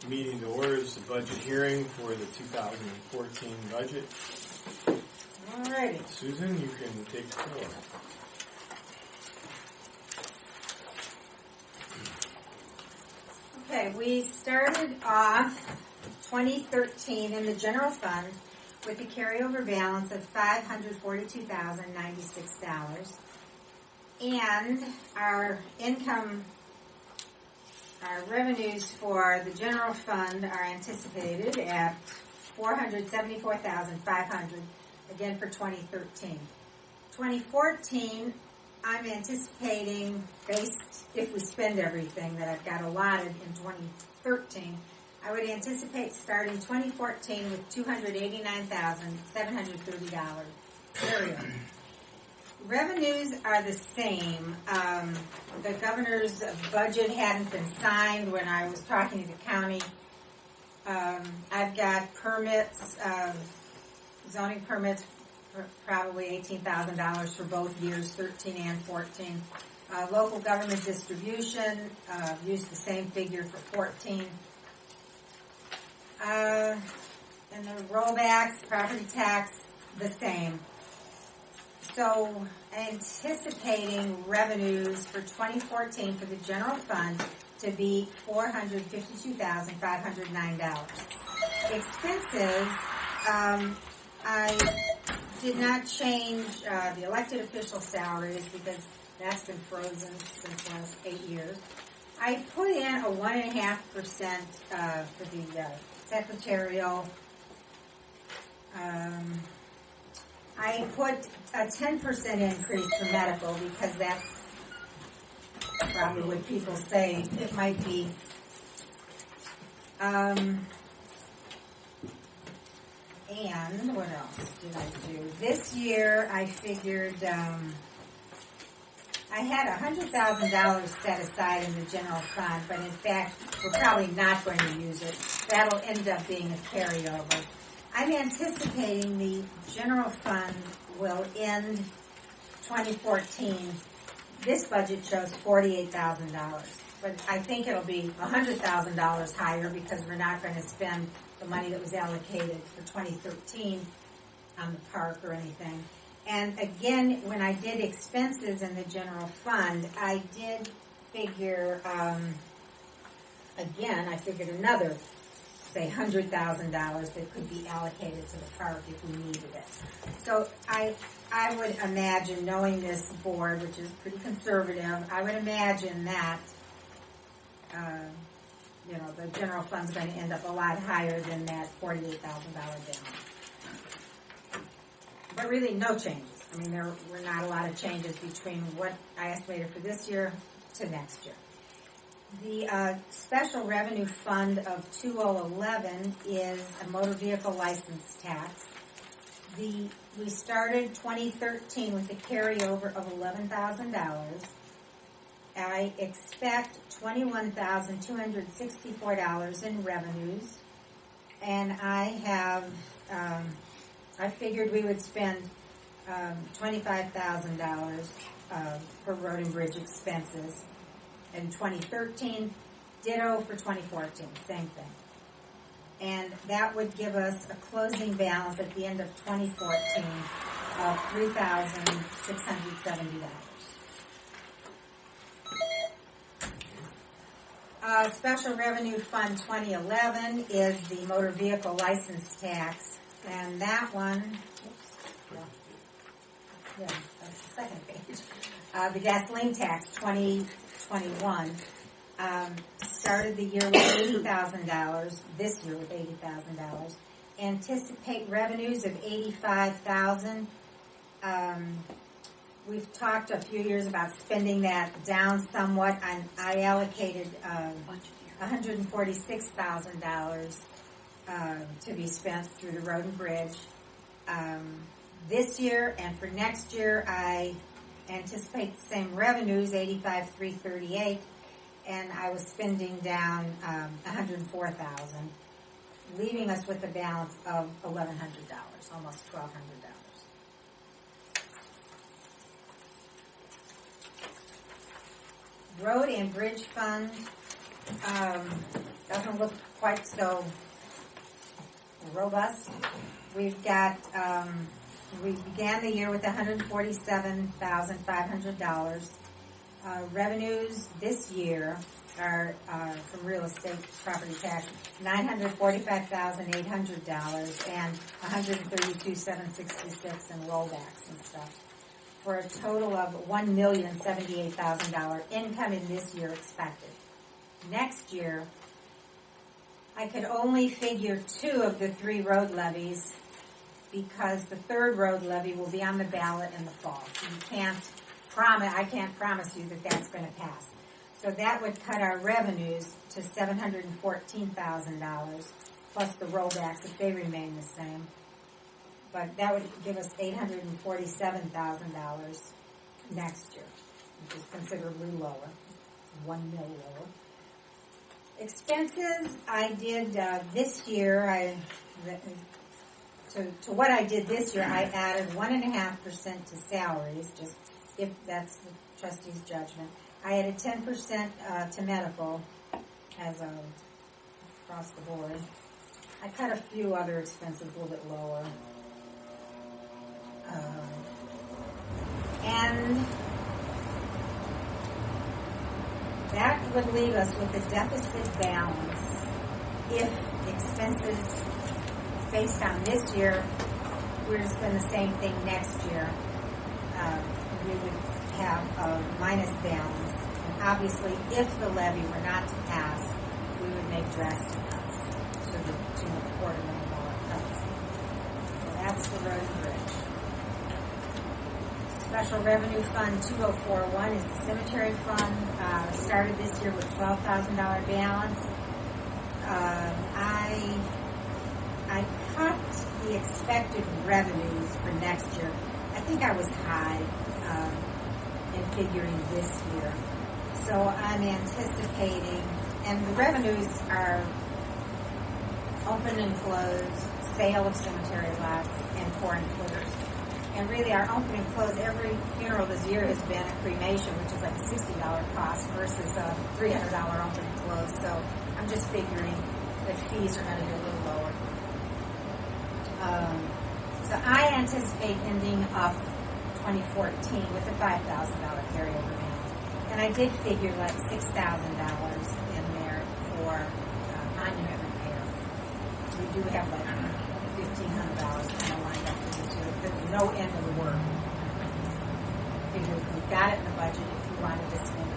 meeting to order. Is the budget hearing for the 2014 budget. All righty. Susan, you can take the floor. Okay, we started off 2013 in the general fund with a carryover balance of $542,096. And our revenues for the general fund are anticipated at $474,500, again for 2013. 2014, I'm anticipating, based if we spend everything that I've got allotted in 2013, I would anticipate starting 2014 with $289,730 carryover. Revenues are the same. The governor's budget hadn't been signed when I was talking to the county. I've got permits, zoning permits for probably $18,000 for both years, 13 and 14. Local government distribution, used the same figure for 14. And the rollbacks, property tax, the same. So, anticipating revenues for 2014 for the general fund to be $452,509. Expenses, I did not change the elected official salaries because that's been frozen since the last 8 years. I put in a 1.5% for the secretarial. I put a 10% increase for medical because that's probably what people say it might be. And what else did I do? This year I figured I had $100,000 set aside in the general fund, but in fact we're probably not going to use it. That'll end up being a carryover. I'm anticipating the general fund will end 2014. This budget shows $48,000, but I think it'll be $100,000 higher because we're not going to spend the money that was allocated for 2013 on the park or anything. And again, when I did expenses in the general fund, I did figure, I figured another, say, $100,000 that could be allocated to the park if we needed it. So I would imagine, knowing this board, which is pretty conservative, I would imagine that, the general fund's going to end up a lot higher than that $48,000 balance. But really, no changes. I mean, there were not a lot of changes between what I estimated for this year to next year. The special revenue fund of 2011 is a motor vehicle license tax. We started 2013 with a carryover of $11,000. I expect $21,264 in revenues, and I figured we would spend $25,000 for road and bridge expenses. In 2013, ditto for 2014, same thing. And that would give us a closing balance at the end of 2014 of $3,670. Special Revenue Fund 2011 is the motor vehicle license tax, and that one, that's the second page. The gasoline tax 2021 started the year with $80,000. This year with $80,000. Anticipate revenues of $85,000. We've talked a few years about spending that down somewhat. I allocated $146,000 to be spent through the road and bridge. This year and for next year, I anticipate the same revenues, $85,338, and I was spending down $104,000, leaving us with a balance of $1,100, almost $1,200. Road and Bridge Fund, a doesn't look quite so robust. We've got, we began the year with $147,500. Revenues this year are from real estate property tax, $945,800 and $132,766 in rollbacks and stuff, for a total of $1,078,000 income in this year expected. Next year, I could only figure 2 of the 3 road levies because the 3rd road levy will be on the ballot in the fall. So I can't promise you that that's going to pass. So that would cut our revenues to $714,000 plus the rollbacks if they remain the same. But that would give us $847,000 next year, which is considerably lower, $1 million lower. Expenses I did this year, to what I did this year, I added 1.5% to salaries, just if that's the trustee's judgment. I added 10% to medical as across the board. I cut a few other expenses a little bit lower. And that would leave us with a deficit balance if expenses based on this year were to spend the same thing next year. We would have a minus balance. And obviously, if the levy were not to pass, we would make drastic cuts to the $2.25 cuts. So that's the road and bridge. Special Revenue Fund 2041 is the cemetery fund. Started this year with $12,000 balance. I cut the expected revenues for next year. I think I was high in figuring this year. So I'm anticipating, and the revenues are open and closed, sale of cemetery lots, and pouring footers. And really our open and close, every funeral this year has been a cremation, which is like a $60 cost versus a $300 open and close. So I'm just figuring that fees are going to be a little lower. So I anticipate ending up 2014 with a $5,000 carryover balance. And I did figure like $6,000 in there for monument repair. We do have like $1,500 kind of lined up for this year. There's no end of the work. Figure if we've got it in the budget, if we wanted to spend it,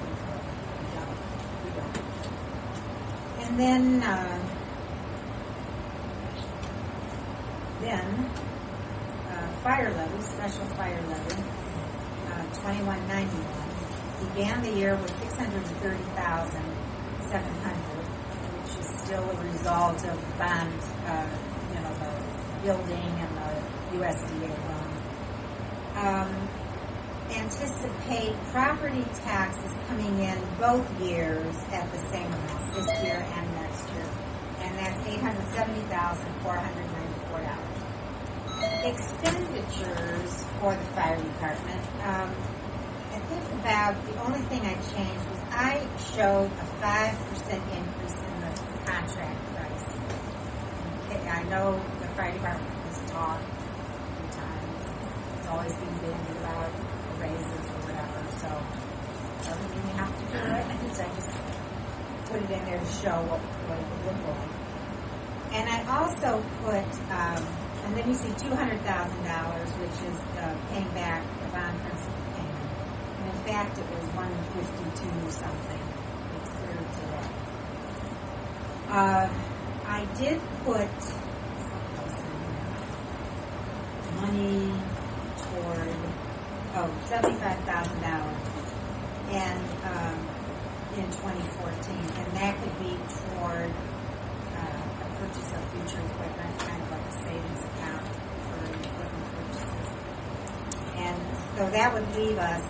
we don't. And then fire levy, special fire levy, 2191, began the year with $630,700, which is still a result of bond, the building and the USDA loan. Anticipate property taxes coming in both years at the same amount, this year and next year, and that's $870,494. Expenditures for the fire department, I think about the only thing I changed was I showed a 5% increase in the contract price. Okay, I know the fire department has talked a few times. It's always been bandied about raises or whatever, so it doesn't mean you have to do it. I just put it in there to show what it would look like. And I also put, and then you see $200,000, which is paying back the bond principal payment. And in fact, it was $152 something. It's clear today. I did put money toward $75,000 and in 2014, and that could be toward purchase of future equipment, kind of like a savings account for equipment purchases. And so that would leave us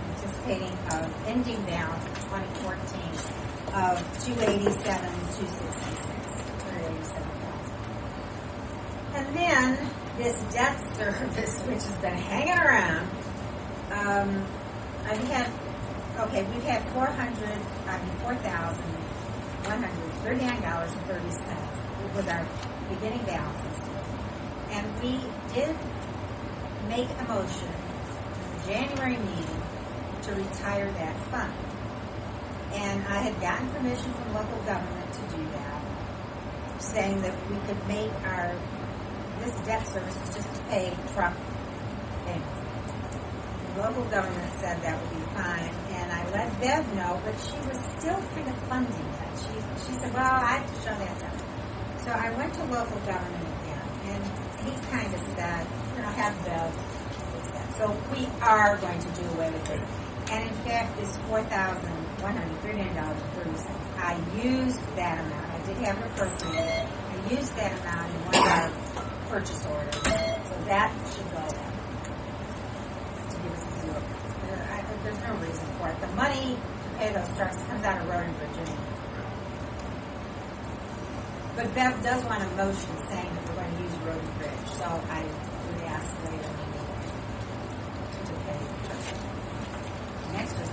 anticipating an ending balance in 2014 of $287,000. And then this debt service, which has been hanging around, we've had $4,130 $39.30. It was our beginning balances. And we did make a motion in the January meeting to retire that fund. And I had gotten permission from local government to do that, saying that we could make this debt service is just to pay truck payments. The local government said that would be fine, and I let Bev know, but she was still kind of funding that. She said, well, I have to show that down. So I went to local government again, and he kind of said, have Bev fix that. So we are going to do away with it. And in fact, this $4,139.30, I used that amount. I did have it appropriated. I used that amount in one of our purchase orders. So that should go there to give us a zero. There's no reason for it. The money to pay those trucks comes out of Road and Bridge anyway. But Bev does want a motion saying that we're going to use Road and Bridge. So I would ask later to pay the trucks. Next is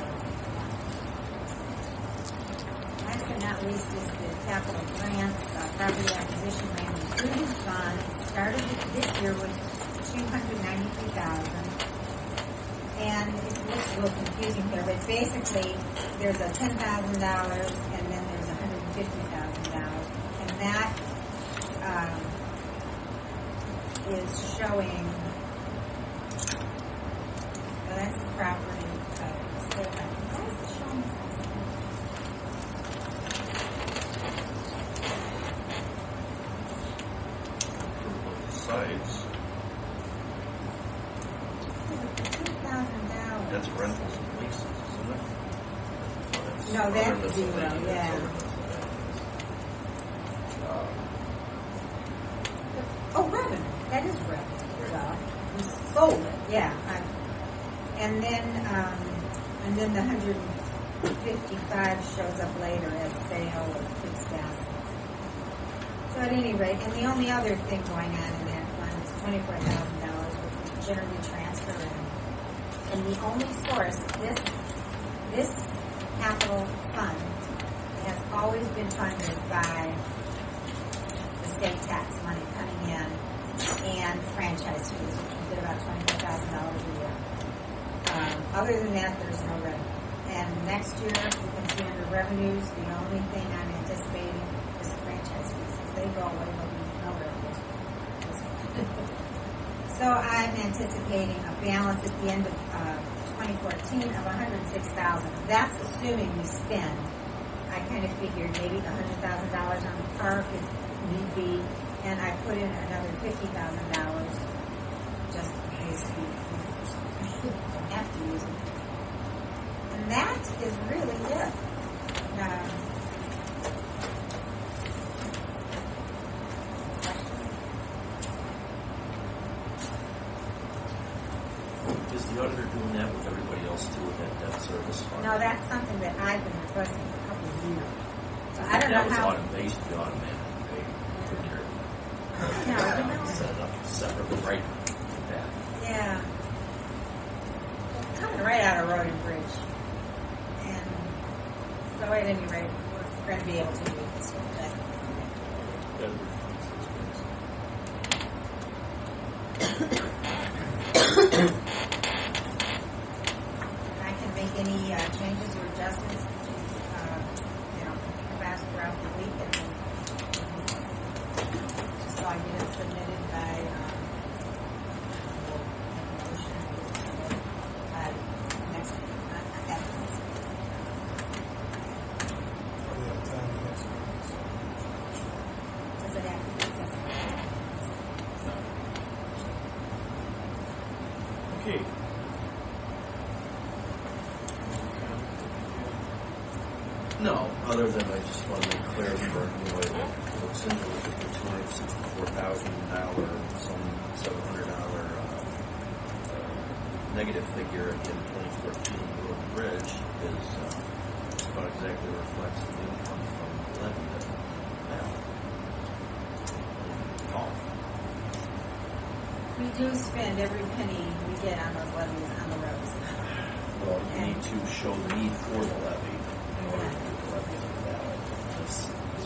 last but not least is the capital grants, property acquisition land improvement fund. It started this year with $293,000, and it looks a little confusing here, but basically there's a $10,000 and then there's $150,000, and that is showing. Well, that's the property. Why is it showing? Sites. $2,000. That's rentals and leases, isn't it? No, that's zero, yeah. Oh, revenue. That is revenue. Well, we sold it, yeah. And then the 155 shows up later as sale of fixed assets. So at any rate, and the only other thing going on in that fund is $24,000, which we generally transfer in. And the only source, this capital fund has always been funded by the state tax money coming in and franchise fees, which we get about $24,000 a year. Other than that, there's no revenue. And next year, you can see under revenues, the only thing I'm anticipating is franchise fees. If they go away, there'll be no revenues. So I'm anticipating a balance at the end of 2014 of $106,000. That's assuming we spend. I kind of figured maybe $100,000 on the park if need be, and I put in another $50,000 just in case we don't have to use it. And that is really it. Is the auditor doing that with everybody else too, with that debt service fund? No, that's something that I've been requesting for a couple of years. So I don't that know was how. They used to be automatic. They took care of it. No, Set it up separately, right? That. Yeah. It's coming right out of Road and Bridge. And so at any rate, we're going to be able to do this. I can make any changes or adjustments about throughout the week, and then just so I get it submitted by next week. Not that week. Does it have to be? Okay. No, other than I just want to make clear for anybody that looks into it, the $264,000, some $700 negative figure at the end of 2014 Road and Bridge is about exactly reflects the income from the levy that now. We do spend every penny we get on those levies on the roads. Well, you need to show the need for the levy in order to get the levy valid. This is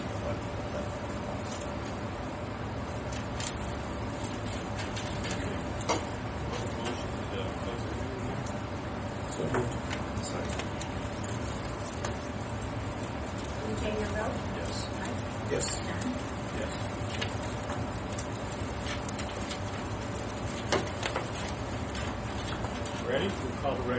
your vote? Yes. Mike? Yes. John? Yes. Ready? We'll call the regular